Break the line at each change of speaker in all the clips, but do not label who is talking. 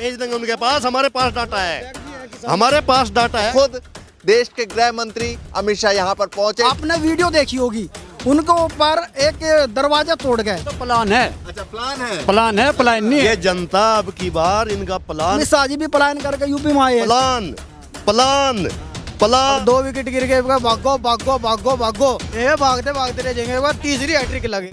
भेज देंगे उनके पास, हमारे पास डाटा है, हमारे पास डाटा है।
खुद देश के गृह मंत्री अमित शाह यहाँ पर पहुंचे।
आपने वीडियो देखी होगी, उनको ऊपर एक दरवाजा तोड़ गए।
तो प्लान है,
अच्छा प्लान है,
प्लान है, प्लान नहीं है।
ये जनता अब की बार इनका प्लान,
अमित शाह जी भी पलायन करके यूपी में आए हैं।
Plan plan plan.
2 विकेट गिर गए, भागो भागो भागो भागो, ये भागते भागते रह जाएंगे। एक बार तीसरी हैट्रिक लगी।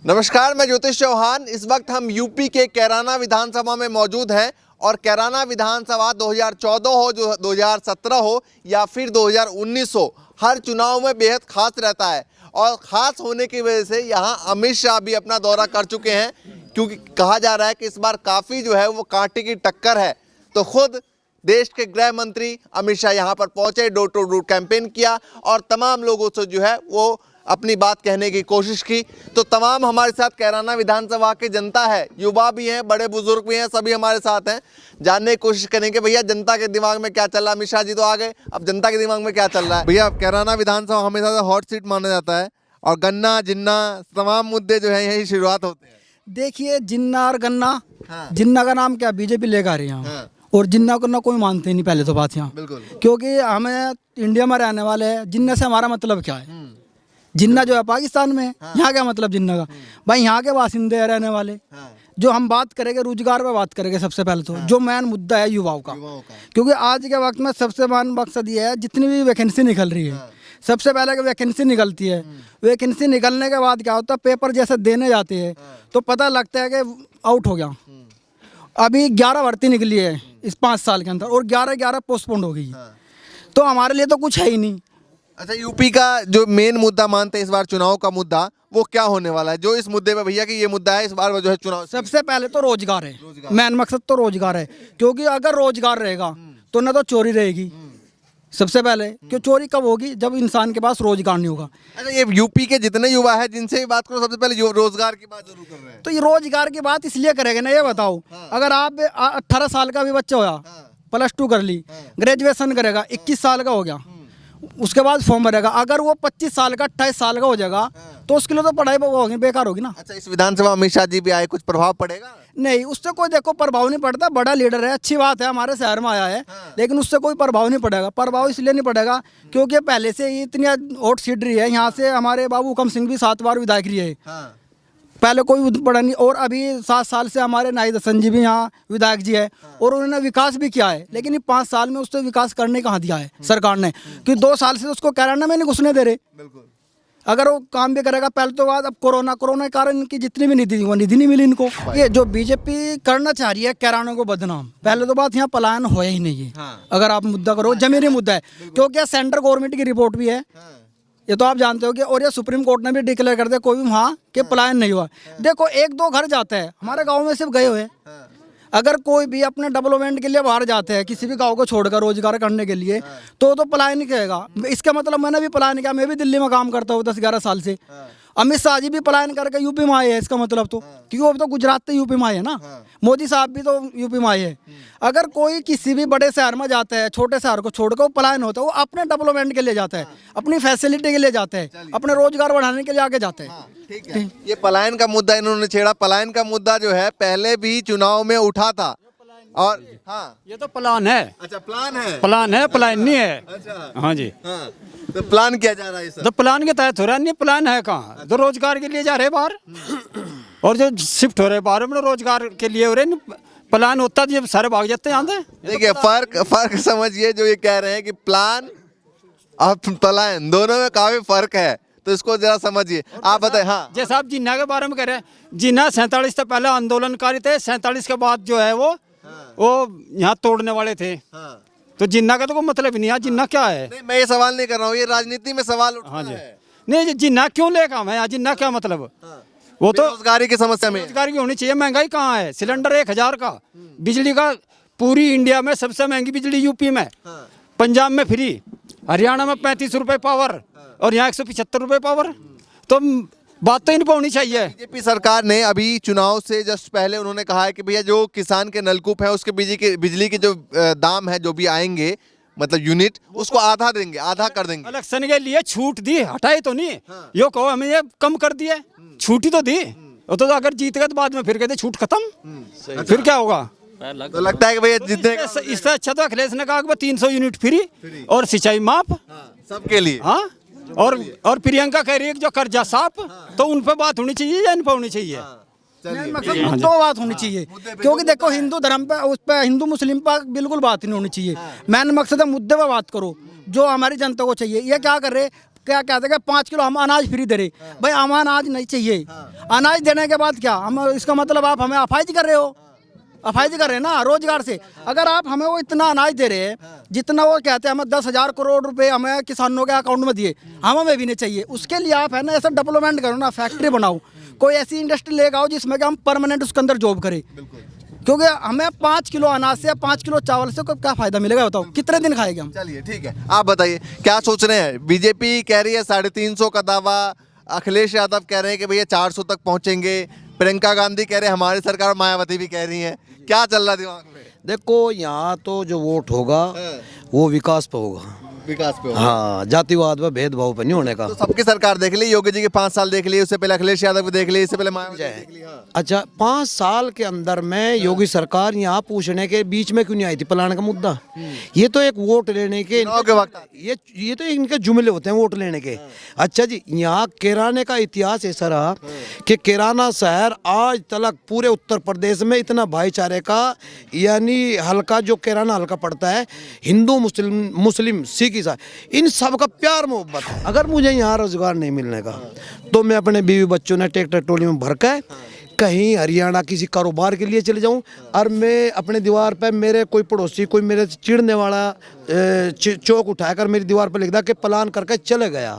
नमस्कार, मैं ज्योतिष चौहान। इस वक्त हम यूपी के कैराना विधानसभा में मौजूद हैं और कैराना विधानसभा 2014 हो, जो 2017 हो या फिर 2019 हो, हर चुनाव में बेहद खास रहता है। और ख़ास होने की वजह से यहाँ अमित शाह भी अपना दौरा कर चुके हैं, क्योंकि कहा जा रहा है कि इस बार काफ़ी जो है वो कांटे की टक्कर है। तो खुद देश के गृह मंत्री अमित शाह यहाँ पर पहुँचे, डोर टू डोर कैंपेन किया और तमाम लोगों से जो है वो अपनी बात कहने की कोशिश की। तो तमाम हमारे साथ कैराना विधानसभा की जनता है, युवा भी हैं, बड़े बुजुर्ग भी हैं, सभी हमारे साथ हैं। जानने की कोशिश करेंगे भैया जनता के दिमाग में क्या चल रहा है। अमित शाह जी तो आ गए, अब जनता के दिमाग में क्या चल रहा है। भैया कैराना विधानसभा हमेशा से हॉट सीट माना जाता है और गन्ना जिन्ना तमाम मुद्दे जो है यही शुरुआत होते हैं।
देखिए, जिन्ना और गन्ना,
हाँ।
जिन्ना का नाम क्या बीजेपी लेकर आ रही है यहाँ।
हाँ।
और जिन्ना गन्ना कोई मानते ही नहीं, पहले तो बात यहाँ,
बिल्कुल।
क्योंकि हमें इंडिया में रहने वाले हैं। जिन्ना से हमारा मतलब क्या है? जिन्ना जो है पाकिस्तान में है। यहाँ क्या मतलब जिन्ना का? भाई यहाँ के बासिंदे हैं रहने वाले। जो हम बात करेंगे रोजगार पे बात करेंगे सबसे पहले तो, जो मेन मुद्दा है युवाओं का। क्योंकि आज के वक्त में सबसे मेन मकसद ये है, जितनी भी वैकेंसी निकल रही है, सबसे पहले वैकेंसी निकलती है। वैकेंसी निकलने के बाद क्या होता है, पेपर जैसे देने जाते हैं तो पता लगता है कि आउट हो गया। अभी 11 भर्ती निकली है इस 5 साल के अंदर और 11 पोस्टपोन्ड हो गई। तो हमारे लिए तो कुछ है ही नहीं।
अच्छा, यूपी का जो मेन मुद्दा मानते हैं इस बार चुनाव का मुद्दा, वो क्या होने वाला है? जो इस मुद्दे पे भैया कि ये मुद्दा है इस बार जो है चुनाव,
सबसे पहले तो रोजगार है। मेन मकसद तो रोजगार है, क्योंकि अगर रोजगार रहेगा तो ना तो चोरी रहेगी। सबसे पहले क्यों चोरी कब होगी? जब इंसान के पास रोजगार नहीं होगा।
अच्छा, ये यूपी के जितने युवा है जिनसे भी बात करो, सबसे पहले रोजगार की बात जरूर कर रहे हैं।
तो ये रोजगार की बात इसलिए करेंगे ना, ये बताओ। अगर आप 18 साल का भी बच्चा होया, +2 कर ली, ग्रेजुएशन करेगा, 21 साल का हो गया, उसके बाद फॉर्म भरेगा। अगर वो 25 साल का 28 साल का हो जाएगा तो उसके लिए तो पढ़ाई होगी, बेकार होगी ना।
अच्छा, इस विधानसभा अमित शाह जी भी आए, कुछ प्रभाव पड़ेगा?
नहीं, उससे कोई देखो प्रभाव नहीं पड़ता। बड़ा लीडर है, अच्छी बात है, हमारे शहर में आया है। लेकिन उससे कोई प्रभाव नहीं पड़ेगा। प्रभाव इसलिए नहीं पड़ेगा क्योंकि पहले से ही इतनी वोट सीट रही है। यहाँ से हमारे बाबू हुकम सिंह भी 7 बार विधायक रही है। पहले कोई पड़ा नहीं। और अभी 7 साल से हमारे नाई दसन जी भी यहाँ विधायक जी है और उन्होंने विकास भी किया है। लेकिन 5 साल में उससे विकास करने कहाँ दिया है सरकार ने? कि 2 साल से उसको कैराना में नहीं घुसने दे रहे।
बिल्कुल।
अगर वो काम भी करेगा पहले तो बात। अब कोरोना के कारण इनकी जितनी भी निधि, वो निधि नहीं मिली इनको। ये जो बीजेपी करना चाह रही है कैराना को बदनाम, पहले तो बात यहाँ पलायन होया ही नहीं है। अगर आप मुद्दा करो, जमीनी मुद्दा है, क्योंकि सेंट्रल गवर्नमेंट की रिपोर्ट भी है, ये तो आप जानते हो कि। और ये सुप्रीम कोर्ट ने भी डिक्लेयर कर दिया कोई भी वहाँ के पलायन नहीं हुआ। देखो, 1-2 घर जाते हैं, हमारे गांव में सिर्फ गए हुए। अगर कोई भी अपने डेवलपमेंट के लिए बाहर जाते हैं, किसी भी गांव को छोड़कर रोजगार करने के लिए, तो पलायन नहीं कहेगा। इसका मतलब मैंने भी पलायन किया, मैं भी दिल्ली में काम करता हूँ 10-11 साल से। अमित शाह जी भी पलायन करके यूपी में आए हैं, इसका मतलब तो, क्योंकि वो तो गुजरात से यूपी में आए हैं ना। मोदी साहब भी तो यूपी में आए हैं। अगर कोई किसी भी बड़े शहर में जाता है, छोटे शहर को छोड़कर वो पलायन होता है, वो अपने डेवलपमेंट के लिए जाता है, अपनी फैसिलिटी के लिए जाता है, अपने रोजगार बढ़ाने के लिए आगे जाते हैं।
ठीक है, ये पलायन का मुद्दा इन्होंने छेड़ा। पलायन का मुद्दा जो है पहले भी चुनाव में उठा था और हाँ,
ये तो प्लान है।
अच्छा, प्लान है,
प्लान है, प्लान नहीं है।
अच्छा,
हाँ जी।
हाँ, तो प्लान किया जा रहा है
तो प्लान के तहत हो रहा नहीं, प्लान है कहाँ? तो रोजगार के लिए जा रहे बाहर और जो शिफ्ट हो रहे बाहर अपने रोजगार के लिए हो रहे। प्लान होता तो सारे भाग जाते यहाँ से।
देखिए, फर्क समझिए। जो ये कह रहे हैं कि प्लान और पलायन दोनों में काफी फर्क है, तो इसको जरा समझिए। आप बताएं। हाँ,
जैसा आप जिन्ना के बारे में कह रहे हैं, जिन्ना 47 से पहले आंदोलनकारी थे, 47 के बाद जो है वो यहाँ तोड़ने वाले थे। तो जिन्ना का तो कोई मतलब ही नहीं है। जिन्ना क्या है?
नहीं, मैं ये सवाल नहीं कर रहा हूँ, ये राजनीति में सवाल उठा है।
नहीं, जिन्ना क्यों ले काम है? जिन्ना क्या मतलब? वो तो
बेरोजगारी की समस्या में,
रोजगार की होनी चाहिए। महंगाई कहाँ है? सिलेंडर 1000 का, बिजली का पूरी इंडिया में सबसे महंगी बिजली यूपी में, पंजाब में फ्री, हरियाणा में 35 रुपए पावर और यहाँ 175 रुपए पावर। तो बात तो इनको होनी चाहिए।
बीजेपी सरकार ने अभी चुनाव से जस्ट पहले उन्होंने कहा है कि भैया जो किसान के नलकूप है उसके बिजली के जो दाम है जो भी आएंगे, मतलब यूनिट, उसको आधा देंगे, आधा कर देंगे।
इलेक्शन के लिए छूट दी, हटाई तो नहीं। यो कहो हमें ये कम कर दिया, छूटी तो दी। वो तो अगर जीत गए तो बाद में फिर कहते छूट खत्म, फिर क्या होगा?
तो लगता है कि भैया जितने
इससे अच्छा तो अखिलेश ने कहा कि 300 यूनिट फ्री और सिंचाई माफ।
सबके लिए।
हाँ, और प्रियंका कह रही है कि जो कर्जा साफ, तो उन पे बात होनी चाहिए या इन पे होनी चाहिए?
मेन मकसद मुद्दों पर बात होनी चाहिए, क्योंकि देखो हिंदू धर्म पे, उस पे हिंदू मुस्लिम पर बिल्कुल बात नहीं होनी चाहिए। मेन मकसद है मुद्दे पर बात करो, जो हमारी जनता को चाहिए। ये क्या कर रहे, क्या कहते हैं कि 5 किलो हम अनाज फ्री दे रहे, भाई हमें अनाज नहीं चाहिए। अनाज देने के बाद क्या हम, इसका मतलब आप हमें अफाइज कर रहे हो, अफाइज कर रहे हैं ना रोजगार से। अगर आप हमें वो इतना अनाज दे रहे हैं जितना वो कहते हैं, हमें 10,000 करोड़ रुपए हमें किसानों के अकाउंट में दिए, हमें भी नहीं चाहिए। उसके लिए आप है ना ऐसा डेवलपमेंट करो ना, फैक्ट्री बनाओ, कोई ऐसी इंडस्ट्री लेकर आओ जिसमें कि हम परमानेंट उसके अंदर जॉब करें। क्योंकि हमें 5 किलो अनाज से या 5 किलो चावल से क्या फायदा मिलेगा बताओ, कितने दिन खाएंगे हम?
चलिए ठीक है, आप बताइए क्या सोच रहे हैं। बीजेपी कह रही है 350 का दावा, अखिलेश यादव कह रहे हैं कि भैया 400 तक पहुंचेंगे, प्रियंका गांधी कह रहे हैं हमारी सरकार, मायावती भी कह रही हैं। क्या चल रहा दिमाग में?
देखो यहाँ तो जो वोट होगा वो विकास पे होगा,
विकास पे होगा।
हाँ, जातिवाद व भेदभाव पे नहीं होने का।
तो सबकी सरकार देख ली, योगी जी के 5 साल देख लिए, उससे पहले अखिलेश यादव भी देख लिए, इससे पहले मायावती देख ली। हाँ।
अच्छा, 5 साल के अंदर में योगी सरकार यहाँ पूछने के बीच में क्यों नहीं आई थी प्लान का मुद्दा? ये तो एक वोट लेने के
वक्त
ये तो इनके जुमले होते हैं वोट लेने के। अच्छा जी, यहाँ किराने का इतिहास ऐसा रहा कि किराना शहर आज तक पूरे उत्तर प्रदेश में इतना भाईचारे का, यानी हल्का जो किराना हल्का पड़ता है, हिंदू मुस्लिम सिख ईसाई, इन सब का प्यार मोहब्बत है। अगर मुझे यहाँ रोजगार नहीं मिलने का तो मैं अपने बीवी बच्चों ने ट्रैक्टर ट्रॉली में भर के कहीं हरियाणा किसी कारोबार के लिए चले जाऊं, और मैं अपने दीवार पे मेरे कोई पड़ोसी, कोई मेरे चिढ़ने वाला चौक उठाकर मेरी दीवार पर लिख दा कि प्लान करके चले गया।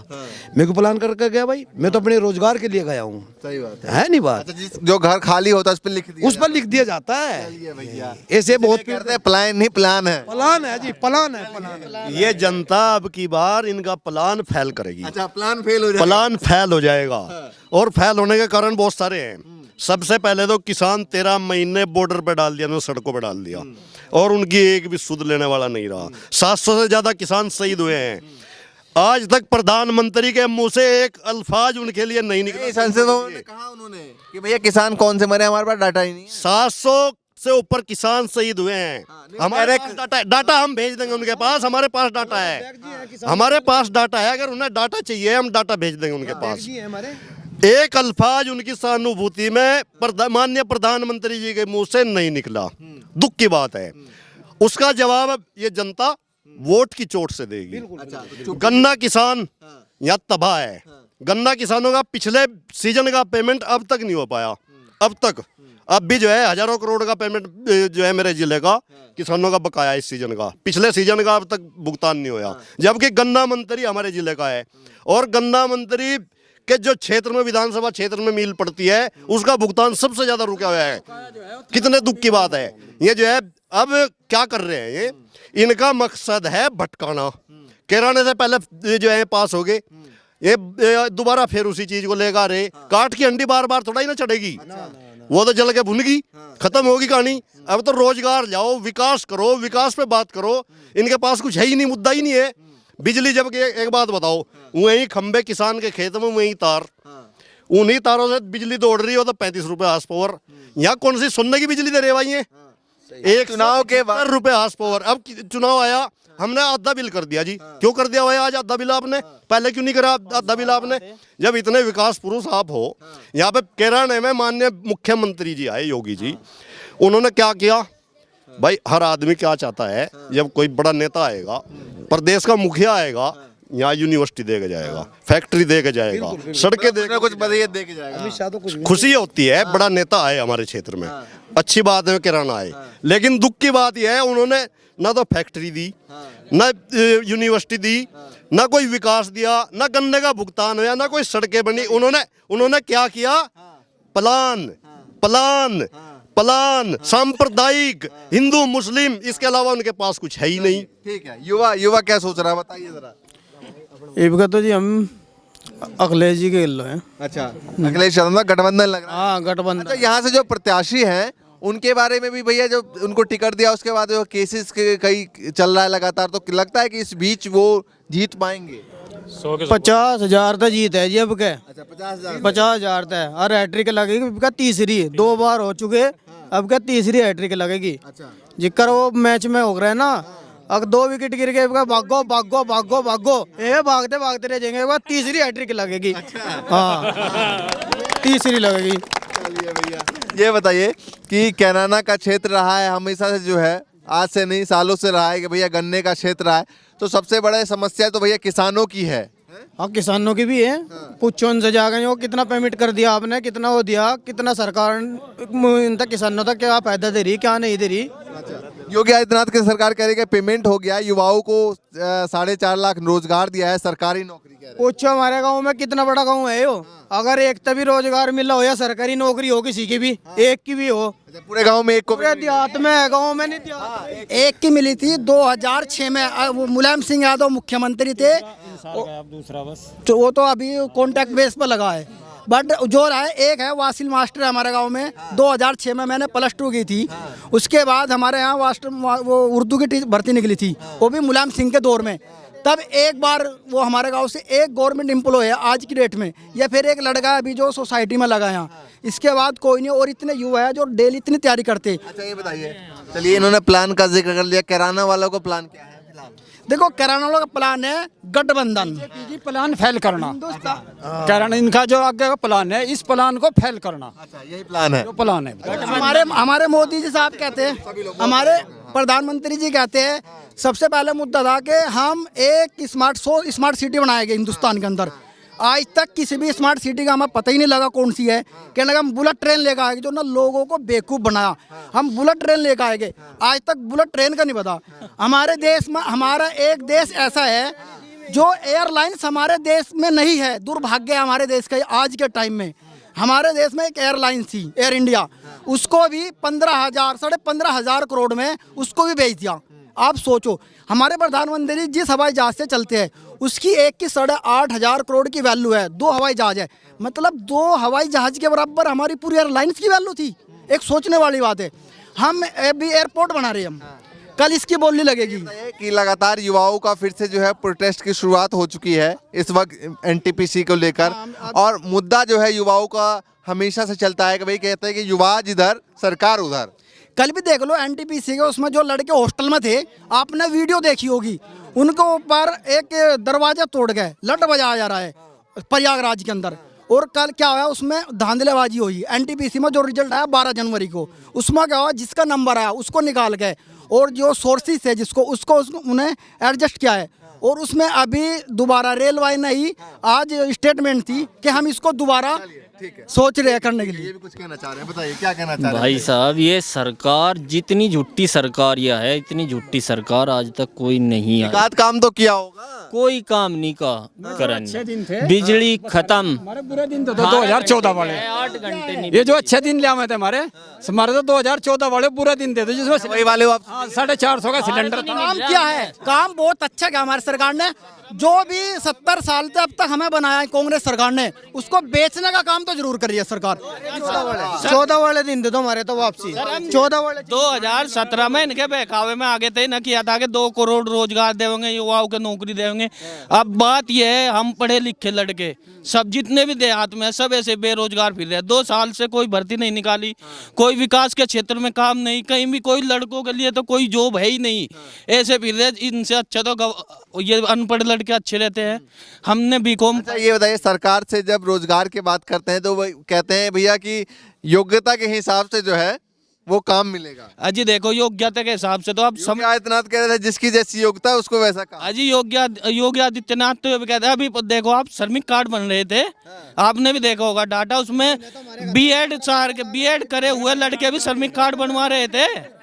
मैं को प्लान करके गया भाई, मैं तो अपने रोजगार के लिए गया हूँ।
सही बात
है नहीं बात?
अच्छा, जो घर खाली होता है उस पर लिख दिया
जाता है।
भैया
ऐसे बहुत
करते हैं, प्लान नहीं प्लान है।
प्लान है जी, प्लान है।
ये जनता अब की बार इनका प्लान फेल करेगी।
अच्छा, प्लान फेल हो जाएगा।
प्लान फेल हो जाएगा, और फेल होने के कारण बहुत सारे हैं। सबसे पहले तो किसान 13 महीने बॉर्डर पे डाल दिया, सड़कों पे डाल दिया, और उनकी एक भी सुध लेने वाला नहीं रहा। 700 से ज्यादा किसान शहीद हुए हैं। आज तक प्रधानमंत्री के मुंह से एक अल्फाज उनके लिए नहीं निकला।
संसद में कहा उन्होंने कि भैया किसान कौन से मरे, हमारे पास डाटा ही नहीं।
700 से ऊपर किसान शहीद हुए हैं। हमारे पास डाटा हम भेज देंगे उनके पास, हमारे पास डाटा है, हमारे पास डाटा है। अगर उन्हें डाटा चाहिए हम डाटा भेज देंगे उनके पास। एक अल्फाज उनकी सहानुभूति में माननीय प्रधानमंत्री जी के मुंह से नहीं निकला, दुख की बात है। उसका जवाब ये जनता वोट की चोट से देगी। गन्ना किसान यहाँ तबाह है। गन्ना किसानों का पिछले सीजन का पेमेंट अब तक नहीं हो पाया, अब तक। अब भी जो है हजारों करोड़ का पेमेंट जो है मेरे जिले का किसानों का बकाया इस सीजन का, पिछले सीजन का अब तक भुगतान नहीं होया। जबकि गन्ना मंत्री हमारे जिले का है, और गन्ना मंत्री के जो क्षेत्र में, विधानसभा क्षेत्र में मील पड़ती है, उसका भुगतान सबसे ज्यादा रुका हुआ है। कितने दुख की बात है। ये जो है अब क्या कर रहे हैं, ये इनका मकसद है भटकाना। किराने से पहले जो है पास हो गए, ये दोबारा फिर उसी चीज को लेकर रहे। काट की अंडी बार बार थोड़ा ही ना चढ़ेगी, वो तो जल के भुनगी, खत्म होगी कहानी। अब तो रोजगार लाओ, विकास करो, विकास पे बात करो। इनके पास कुछ है ही नहीं, मुद्दा ही नहीं है। बिजली, जब एक बात बताओ, वही खंबे किसान के खेत में, वही तार, उन्हीं तारों से बिजली दौड़ रही हो, तो 35 रुपए हार्स पावर। यहाँ कौन सी सोने की बिजली दे रहे भाई? ये एक
चुनाव के बाद
रुपए हार्स पावर। अब चुनाव आया, हमने आधा बिल कर दिया जी। क्यों कर दिया भाई आज आधा बिल आपने? पहले क्यों नहीं करा आधा बिल आपने? जब इतने विकास पुरुष आप हो। यहाँ पे केरल में माननीय मुख्यमंत्री जी आए, योगी जी, उन्होंने क्या किया भाई? हर आदमी क्या चाहता है, जब कोई बड़ा नेता आएगा, प्रदेश का मुखिया आएगा, यहाँ यूनिवर्सिटी दे के जाएगा, फैक्ट्री दे के जाएगा, सड़कें दे के,
कुछ बदियत दे के जाएगा।
तो कुछ
खुशी होती है बड़ा नेता आए हमारे क्षेत्र में, अच्छी बात है किराना आए। लेकिन दुख की बात यह है, उन्होंने ना तो फैक्ट्री दी, ना यूनिवर्सिटी दी, ना कोई विकास दिया, ना गन्ने का भुगतान हुआ, ना कोई सड़कें बनी। उन्होंने क्या किया? प्लान प्लान प्लान, सांप्रदायिक, हिंदू मुस्लिम, इसके अलावा उनके पास कुछ है ही नहीं।
ठीक है, युवा क्या सोच रहा है, बताइए जरा।
ये तो जी हम अखिलेश जी के हिल रहे हैं।
अच्छा, अखिलेश यादव का गठबंधन लग रहा है।
हाँ, गठबंधन।
अच्छा, यहाँ से जो प्रत्याशी हैं उनके बारे में भी भैया, जो उनको टिकट दिया उसके बाद जो केसेस के कई चल रहा है लगातार, तो लगता है कि इस बीच वो जीत पाएंगे?
50,000 तक जीत है जी अब के।
अच्छा 50,000।
50,000 तक और हैट्रिक लगेगी अब का तीसरी, 2 बार हो चुके, अब का तीसरी हैट्रिक लगेगी।
अच्छा
जिक्र वो मैच में हो रहा है ना, अगर 2 विकेट गिर गए भागो भागो भागो भागो, ये भागते भागते रह जाएंगे, वह तीसरी हैट्रिक लगेगी। हाँ तीसरी लगेगी।
चलिए भैया, ये बताइए कि कैराना का क्षेत्र रहा है हमेशा से जो है, आज से नहीं सालों से रहा है कि भैया गन्ने का क्षेत्र रहा है, तो सबसे बड़ा समस्या तो भैया किसानों की है।
हाँ किसानों की भी है। पूछो उनसे जाकर वो कितना पेमेंट कर दिया आपने, कितना वो दिया, कितना सरकार इन तक किसानों तक क्या फायदा दे रही, क्या नहीं दे रही।
योगी आदित्यनाथ की सरकार कह रही है पेमेंट हो गया, युवाओं को 4.5 लाख रोजगार दिया है, सरकारी नौकरी कह रहे हैं।
पूछो हमारे गांव में कितना बड़ा गांव है यो, अगर एक तभी रोजगार मिला हो या सरकारी नौकरी हो किसी की भी, एक की भी हो।
अच्छा, पूरे गांव में एक को
पूरे देहात में है, गांव में नहीं देहात।
एक की मिली थी 2006 में, वो मुलायम सिंह यादव मुख्यमंत्री थे,
दूसरा बस
तो वो तो अभी कॉन्ट्रैक्ट बेस पर लगा है। बट जो रहा है, एक है वासिल मास्टर है हमारे गांव में, 2006 में मैंने +2 की थी, उसके बाद हमारे यहाँ वो उर्दू की भर्ती निकली थी, वो भी मुलायम सिंह के दौर में। तब एक बार वो हमारे गांव से एक गवर्नमेंट एम्प्लॉय है आज की डेट में, या फिर एक लड़का है अभी जो सोसाइटी में लगा यहाँ, इसके बाद कोई नहीं। और इतने युवा है जो डेली इतनी तैयारी करते।
अच्छा ये बताइए, चलिए इन्होंने प्लान का जिक्र कर लिया, कैराना वालों को प्लान क्या है?
देखो कैराना वालों का प्लान है गठबंधन,
बीजेपी प्लान फेल करना। कारण इनका जो आगे का प्लान है, इस प्लान को फेल करना।
अच्छा यही प्लान है।
जो प्लान है
हमारे मोदी जी साहब कहते हैं, हमारे प्रधानमंत्री जी कहते हैं, सबसे पहले मुद्दा था कि हम एक स्मार्ट सिटी बनाएंगे हिंदुस्तान के अंदर। आज तक किसी भी स्मार्ट सिटी का हमें पता ही नहीं लगा कौन सी है। कहने लगा हम बुलेट ट्रेन लेकर आएंगे, जो ना लोगों को बेवकूफ़ बनाया, हम बुलेट ट्रेन लेकर आएंगे। आज तक बुलेट ट्रेन का नहीं पता। हमारे देश में, हमारा एक देश ऐसा है जो एयरलाइंस हमारे देश में नहीं है, दुर्भाग्य है हमारे देश का। आज के टाइम में हमारे देश में एक एयरलाइन थी, एयर इंडिया, उसको भी 15,000 करोड़ में उसको भी बेच दिया। आप सोचो, हमारे प्रधानमंत्री जिस हवाई जहाज से चलते हैं उसकी एक की 8,500 करोड़ की वैल्यू है, 2 हवाई जहाज है, मतलब 2 हवाई जहाज के बराबर हमारी पूरी एयरलाइंस की वैल्यू थी। एक सोचने वाली बात है। हम अभी एयरपोर्ट बना रहे हैं, हम कल इसकी बोली लगेगी
कि लगातार युवाओं का फिर से जो है प्रोटेस्ट की शुरुआत हो चुकी है इस वक्त एनटीपीसी को लेकर, और मुद्दा जो है युवाओं का हमेशा से चलता है कि भाई कहते हैं कि युवा जिधर सरकार उधर।
कल भी देख लो एनटीपीसी के, उसमें जो लड़के हॉस्टल में थे, आपने वीडियो देखी होगी, उनको ऊपर एक दरवाजा तोड़ गए, लट बजाया जा रहा है प्रयागराज के अंदर। और कल क्या हुआ, उसमें धांधलेबाजी हुई। एनटीपीसी में जो रिजल्ट आया 12 जनवरी को, उसमें क्या हुआ, जिसका नंबर आया उसको निकाल गए, और जो सोर्सेस है उसको उन्हें एडजस्ट किया है। और उसमें अभी दोबारा रेलवे ने ही आज स्टेटमेंट थी कि हम इसको दोबारा सोच रहे हैं करने के लिए।
ये भी कुछ कहना चाह रहे हैं, बताइए क्या कहना चाह रहे हैं?
भाई साहब, ये सरकार जितनी झूठी सरकार यह है, इतनी झूठी सरकार आज तक कोई नहीं आई।
एकाध काम तो किया होगा।
कोई काम नहीं का करन, बिजली खत्म।
हमारे बुरे दिन तो 2014 वाले
8 घंटे नहीं।
ये जो अच्छे दिन ले आए थे हमारे तो 2014 वाले बुरे दिन थे, जिसमें
वही वाले आप
450 का सिलेंडर था।
काम क्या है, काम बहुत अच्छा किया हमारी सरकार ने। जो भी 70 साल से अब तक हमें बनाया है कांग्रेस सरकार ने, उसको बेचने का काम तो जरूर करी है सरकार।
14 वाले दिन दे दो हमारे तो वापसी। 14 वाले
2017 में इनके बहकावे में आगे थे, न किया था कि 2 करोड़ रोजगार देंगे, युवाओं को नौकरी देंगे। अब बात यह है, हम पढ़े लिखे लड़के सब जितने भी देहात में सब ऐसे बेरोजगार फिर रहे हैं। 2 साल से कोई भर्ती नहीं निकाली, कोई विकास के क्षेत्र में काम नहीं, कहीं भी कोई लड़कों के लिए तो कोई जॉब है ही नहीं, ऐसे फिर रहे। इनसे अच्छा तो ये अनपढ़ लड़के अच्छे रहते हैं। हमने बीकॉम।
अच्छा ये बताइए, सरकार से जब रोजगार की बात करते हैं तो वो कहते हैं भैया कि योग्यता के हिसाब से जो है वो काम मिलेगा।
अजी देखो, योग्यता के हिसाब से तो आप
योगी आदित्यनाथ कह रहे थे जिसकी जैसी योग्यता है उसको वैसा काम।
अजी योगी आदित्यनाथ तो ये भी कहते हैं, अभी देखो आप श्रमिक कार्ड बन रहे थे, आपने भी देखा होगा डाटा, उसमें बीएड करे हुए लड़के भी श्रमिक कार्ड बनवा रहे थे,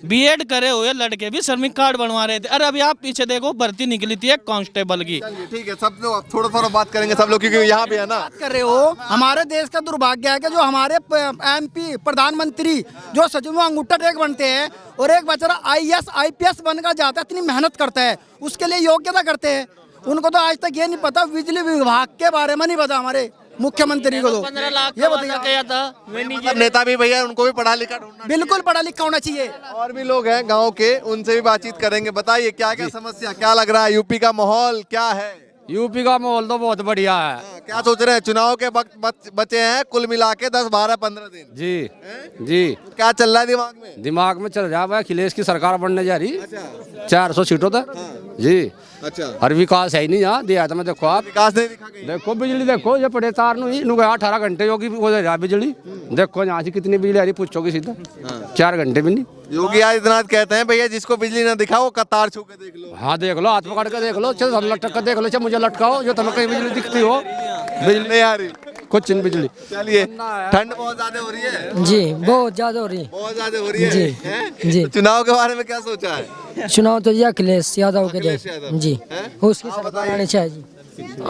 बीएड करे हुए लड़के भी श्रमिक कार्ड बनवा रहे थे। अरे अभी आप पीछे देखो, भर्ती निकली थी एक कांस्टेबल की।
ठीक है, सब लोग थोड़ा बात करेंगे सब लोग, क्योंकि यहाँ पे है ना।
बात कर रहे हो, हमारे देश का दुर्भाग्य है कि जो हमारे एमपी प्रधानमंत्री जो सचिव में अंगूठा टेक बनते हैं, और एक बेचारा IAS IPS बनकर जाता है, इतनी मेहनत करता है, उसके लिए योग्यता करते हैं, उनको तो आज तक ये नहीं पता, बिजली विभाग के बारे में नहीं पता हमारे मुख्यमंत्री को। तो
15 लाख
ये बताइए
था।
मतलब नेता भी भैया उनको भी पढ़ा लिखा ढूंढना।
बिल्कुल पढ़ा लिखा होना चाहिए।
और भी लोग हैं गांव के, उनसे भी बातचीत करेंगे। बताइए क्या क्या समस्या, क्या लग रहा है, यूपी का माहौल क्या है?
यूपी का माहौल तो बहुत बढ़िया है।
क्या सोच रहे हैं? चुनाव के वक्त बचे हैं कुल मिला के 10, 12, 15 दिन।
जी जी,
क्या चल रहा है दिमाग में?
दिमाग में चल रहा है अखिलेश की सरकार बनने जा रही 400 सीटों तक। जी,
अच्छा,
और विकास है ही नहीं यहाँ देहात में। देखो आप,
विकास नहीं दिखा कहीं।
देखो बिजली, देखो ये पड़े तार नु 18 घंटे योगी हो जा रहा बिजली। देखो यहाँ से कितनी बिजली आ रही, पूछोगे सीधा 4 घंटे भी नहीं।
योगी आदित्यनाथ कहते हैं भैया जिसको बिजली ना दिखा वो कतार छू के देख लो।
हाँ देख लो, हाथ पकड़ के देख लो, चल लटक कर देख लो, चल मुझे लटकाओ जो तुम्हें कहीं बिजली दिखती हो।
बिजली नहीं आ रही,
कुछ नहीं बिजली।
चलिए, ठंड बहुत ज्यादा हो रही है।
जी बहुत ज्यादा हो रही है।
बहुत ज्यादा हो रही है।
जी,
हैं?
जी।
तो चुनाव के बारे में क्या सोचा है?
चुनाव तो जी अखिलेश यादव के
अखिलेश
दे
यादव।
जी, उसकी सरकार आनी चाहिए जी।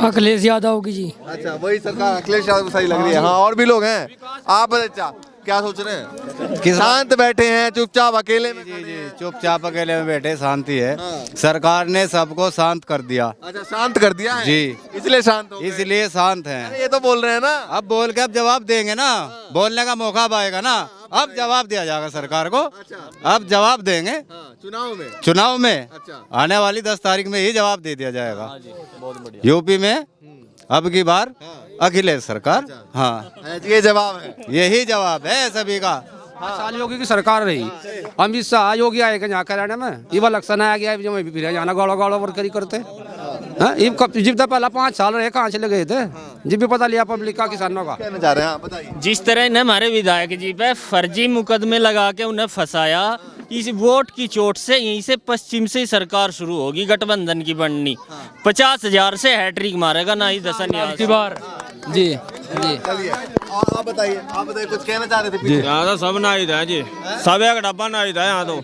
अखिलेश यादव की जी।
अच्छा, वही सरकार अखिलेश यादव को सही लग रही है। हाँ, और भी लोग हैं। आप बच्चा क्या सोच रहे हैं? शांत बैठे हैं चुपचाप अकेले में?
जी, चुपचाप अकेले में बैठे, शांति है। सरकार ने सबको शांत कर दिया।
अच्छा, शांत कर दिया है?
जी,
इसलिए शांत हो गए?
इसलिए शांत हैं।
ये तो बोल रहे हैं ना।
अब बोल के अब जवाब देंगे ना, बोलने का मौका अब आएगा ना, अब जवाब दिया जाएगा सरकार को। अब जवाब देंगे चुनाव में। आने वाली 10 तारीख में ही जवाब दे दिया जाएगा। यूपी में अब की बार अखिलेश सरकार। हाँ,
ये जवाब है,
यही जवाब है सभी का।
5 साल योगी की सरकार रही, अमित शाह योगी आएगा यहाँ कराने में, ये इलेक्शन आ गया जो मैं फिर जाना गाड़ो गाड़ो वर्करी करते। हाँ, जब तक पहला 5 साल रहे कहाँ चले गए थे, जब भी पता लिया पब्लिक का, किसानों का।
कहना चाह रहे हैं आप, बताइए।
जिस तरह इन्हें हमारे विधायक जी पे फर्जी मुकदमे लगा के उन्हें फंसाया, इस वोट की चोट से यहीं से पश्चिम से ही सरकार शुरू होगी गठबंधन की बननी। 50,000 से हैट्रिक मारेगा ना ही दसन की बार।
जी जी,
चलिए, और आप बताइए कुछ कहना चाह रहे थे पीछे?
यहाँ तो सब नाई था जी, सब एक डब्बा नाई था यहाँ तो।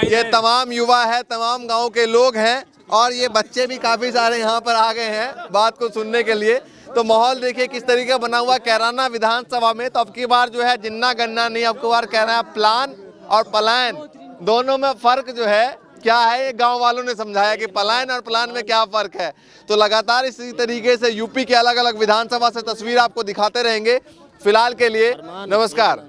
ये तमाम युवा है, तमाम गांव के लोग हैं और ये बच्चे भी काफी सारे यहाँ पर आ गए हैं बात को सुनने के लिए। तो माहौल देखिए किस तरीके का बना हुआ कैराना विधानसभा में। तो अब की बार जो है जिन्ना गन्ना नहीं, अब की बार कह रहे हैं प्लान और पलायन दोनों में फर्क जो है क्या है, ये गांव वालों ने समझाया कि पलायन और प्लान में क्या फर्क है। तो लगातार इसी तरीके से यूपी के अलग अलग विधानसभा से तस्वीर आपको दिखाते रहेंगे। फिलहाल के लिए नमस्कार।